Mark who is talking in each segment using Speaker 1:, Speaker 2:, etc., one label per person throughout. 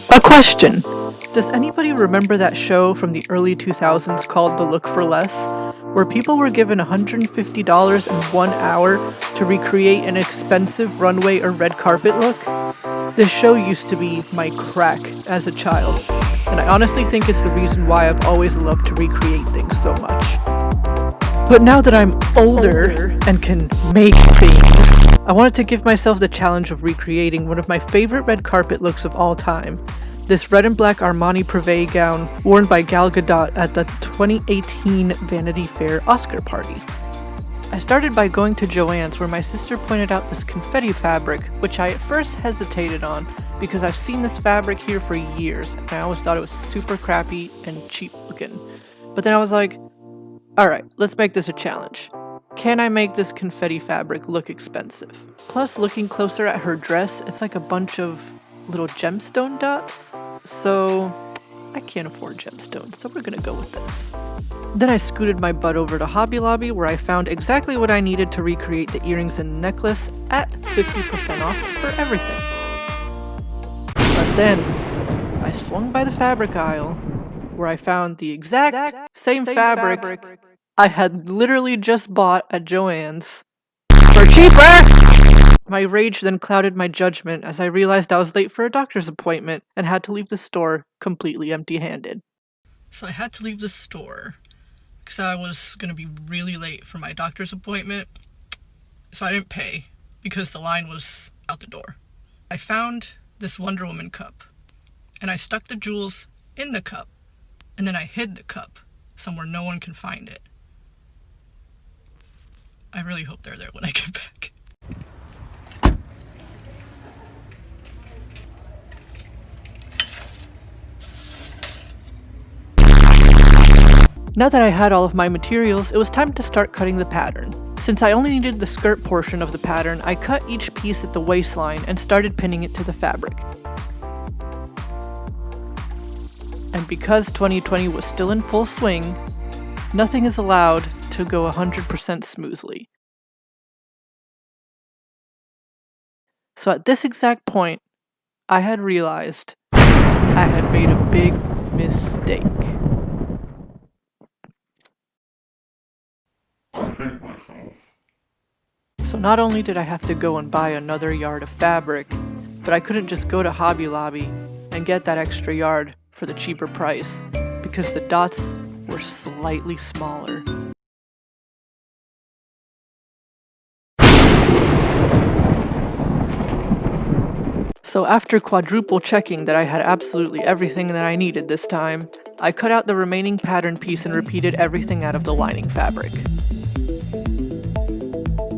Speaker 1: A question. Does anybody remember that show from the early 2000s called The Look for Less, where people were given $150 in 1 hour to recreate an expensive runway or red carpet look? This show used to be my crack as a child, and I honestly think it's the reason why I've always loved to recreate things so much. But now that I'm older and can make things, I wanted to give myself the challenge of recreating one of my favorite red carpet looks of all time. This red and black Armani Prive gown worn by Gal Gadot at the 2018 Vanity Fair Oscar party. I started by going to Joann's, where my sister pointed out this confetti fabric, which I at first hesitated on because I've seen this fabric here for years and I always thought it was super crappy and cheap looking. But then I was like, alright, let's make this a challenge. Can I make this confetti fabric look expensive? Plus, looking closer at her dress, it's like a bunch of little gemstone dots, so I can't afford gemstones, so we're gonna go with this. Then I scooted my butt over to Hobby Lobby, where I found exactly what I needed to recreate the earrings and necklace at 50% off for everything. But then I swung by the fabric aisle, where I found the exact same fabric I had literally just bought at Joann's for cheaper! My rage then clouded my judgment as I realized I was late for a doctor's appointment and had to leave the store completely empty-handed. So I had to leave the store because I was going to be really late for my doctor's appointment, so I didn't pay because the line was out the door. I found this Wonder Woman cup, and I stuck the jewels in the cup, and then I hid the cup somewhere no one can find it. I really hope they're there when I get back. Now that I had all of my materials, it was time to start cutting the pattern. Since I only needed the skirt portion of the pattern, I cut each piece at the waistline and started pinning it to the fabric. And because 2020 was still in full swing, nothing is allowed to go 100% smoothly. So at this exact point, I had realized I had made a big mistake.
Speaker 2: I hate myself.
Speaker 1: So not only did I have to go and buy another yard of fabric, but I couldn't just go to Hobby Lobby and get that extra yard for the cheaper price because the dots were slightly smaller. So after quadruple checking that I had absolutely everything that I needed this time, I cut out the remaining pattern piece and repeated everything out of the lining fabric.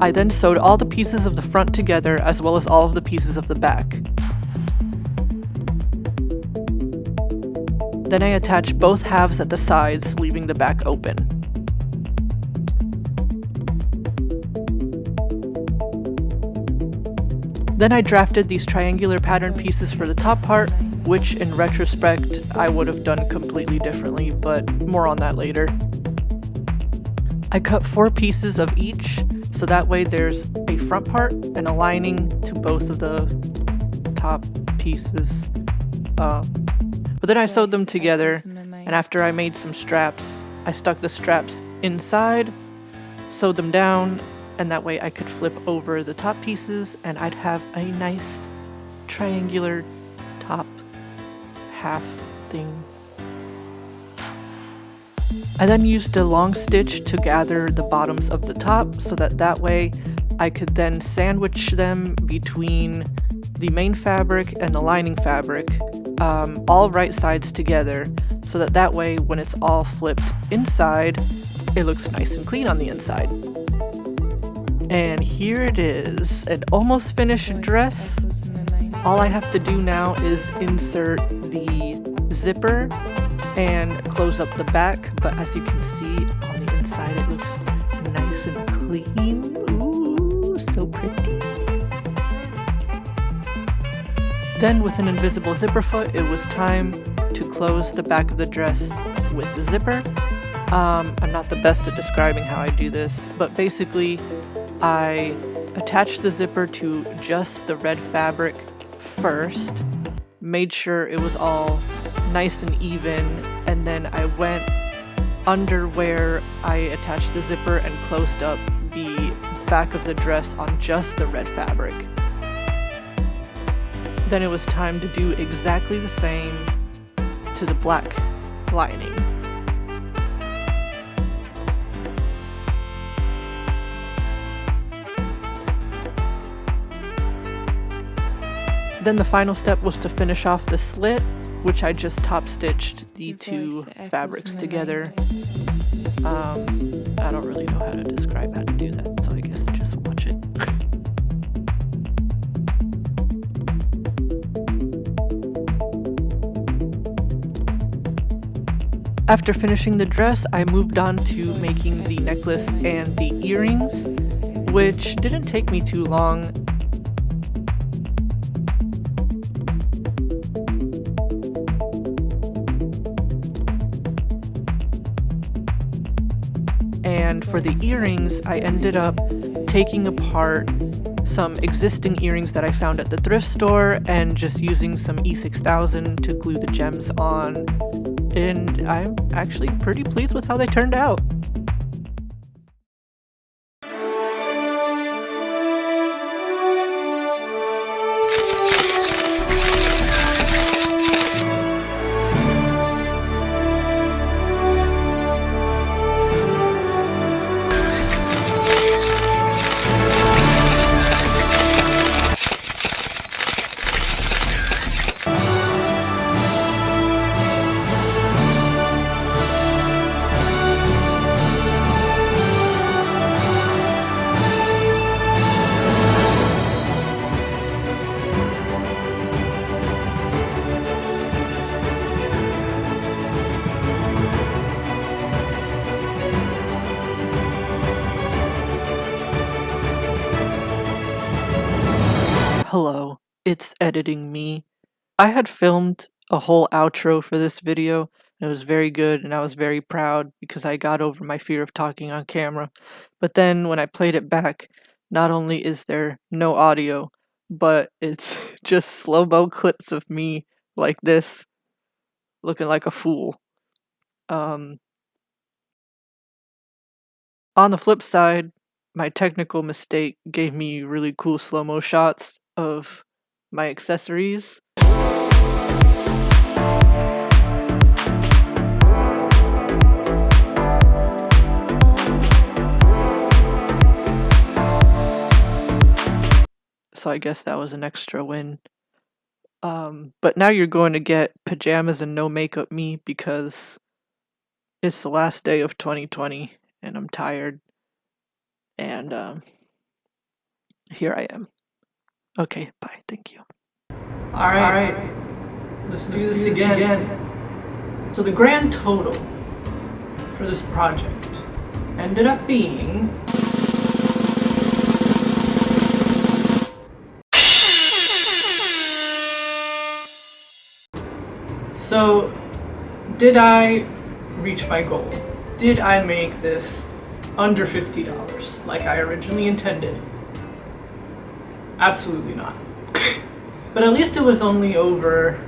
Speaker 1: I then sewed all the pieces of the front together as well as all of the pieces of the back. Then I attached both halves at the sides, leaving the back open. Then I drafted these triangular pattern pieces for the top part, which in retrospect I would have done completely differently, but more on that later. I cut 4 pieces of each, so that way there's a front part and a lining to both of the top pieces. But then I sewed them together, and after I made some straps, I stuck the straps inside, sewed them down, and that way I could flip over the top pieces and I'd have a nice triangular top half thing. I then used a long stitch to gather the bottoms of the top so that way I could then sandwich them between the main fabric and the lining fabric, all right sides together, so that way when it's all flipped inside, it looks nice and clean on the inside. And here it is, an almost finished dress. All I have to do now is insert the zipper and close up the back, but as you can see on the inside it looks nice and clean. Ooh, so pretty. Then with an invisible zipper foot, it was time to close the back of the dress with the zipper. I'm not the best at describing how I do this, but basically I attach the zipper to just the red fabric first, made sure it was all nice and even, and then I went under where I attached the zipper and closed up the back of the dress on just the red fabric. Then it was time to do exactly the same to the black lining. Then the final step was to finish off the slit, which I just top stitched the two fabrics together. I don't really know how to describe how to do that, so I guess just watch it. After finishing the dress, I moved on to making the necklace and the earrings, which didn't take me too long. And for the earrings, I ended up taking apart some existing earrings that I found at the thrift store and just using some E6000 to glue the gems on. And I'm actually pretty pleased with how they turned out. Hello, it's editing me. I had filmed a whole outro for this video, and it was very good, and I was very proud because I got over my fear of talking on camera. But then when I played it back, not only is there no audio, but it's just slow-mo clips of me like this, looking like a fool. On the flip side, my technical mistake gave me really cool slow-mo shots of my accessories. So I guess that was an extra win. But now you're going to get pajamas and no makeup me because it's the last day of 2020 and I'm tired. And here I am. Okay, bye. Thank you. All right. Let's do this again. So the grand total for this project ended up being So, did I reach my goal? Did I make this under $50 like I originally intended? Absolutely not. But at least it was only over,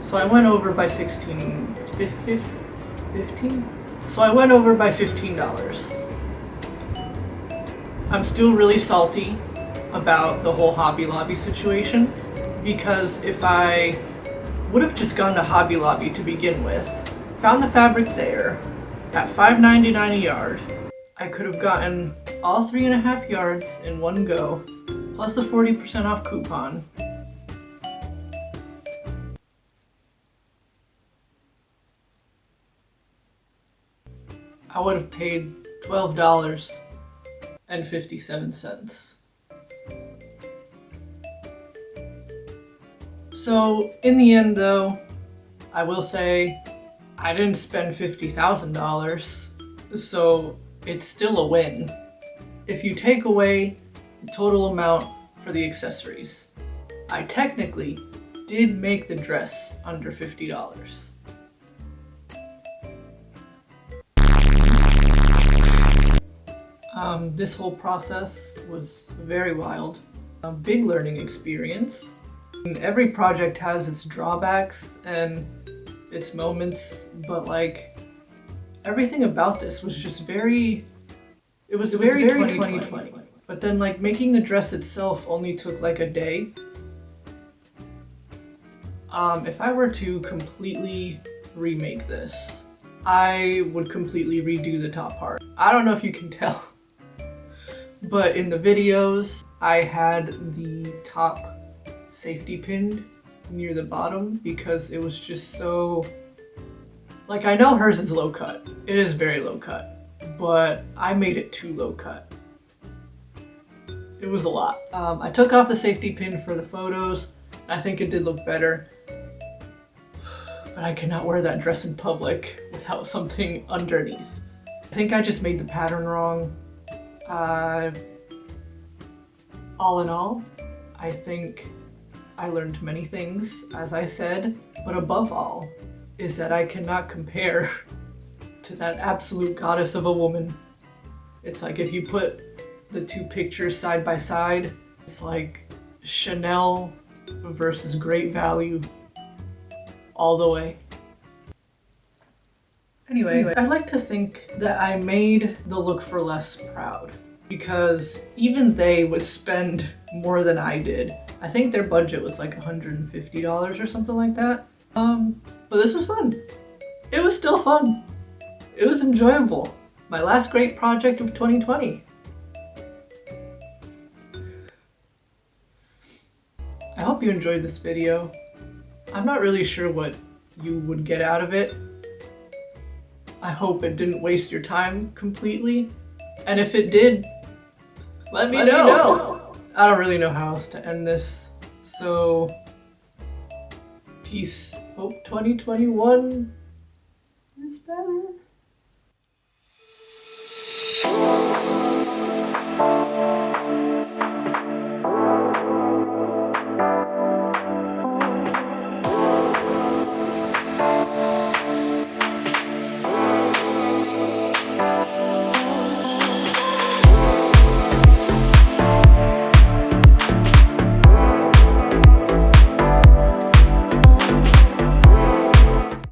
Speaker 1: so I went over by 15? So I went over by $15. I'm still really salty about the whole Hobby Lobby situation, because if I would have just gone to Hobby Lobby to begin with, found the fabric there at $5.99 a yard, I could have gotten all 3.5 yards in one go, plus the 40% off coupon. I would have paid $12.57. So in the end though, I will say I didn't spend $50,000, so it's still a win. If you take away the total amount for the accessories, I technically did make the dress under $50. This whole process was very wild. A big learning experience. Every project has its drawbacks and its moments, but like everything about this was just very 2020. But then like making the dress itself only took like a day. If I were to completely remake this, I would completely redo the top part. I don't know if you can tell, but in the videos, I had the top safety pinned near the bottom because it was just so... Like, I know hers is low cut. It is very low cut, but I made it too low cut. It was a lot. I took off the safety pin for the photos. I think it did look better. But I cannot wear that dress in public without something underneath. I think I just made the pattern wrong. All in all, I think I learned many things, as I said, but above all is that I cannot compare to that absolute goddess of a woman. It's like if you put the two pictures side by side, it's like Chanel versus Great Value all the way. Anyway, I like to think that I made the Look for Less proud because even they would spend more than I did. I think their budget was like $150 or something like that. But this was fun. It was still fun. It was enjoyable. My last great project of 2020. I hope you enjoyed this video. I'm not really sure what you would get out of it. I hope it didn't waste your time completely. And if it did, let me know. I don't really know how else to end this. So, peace. Hope 2021 is better.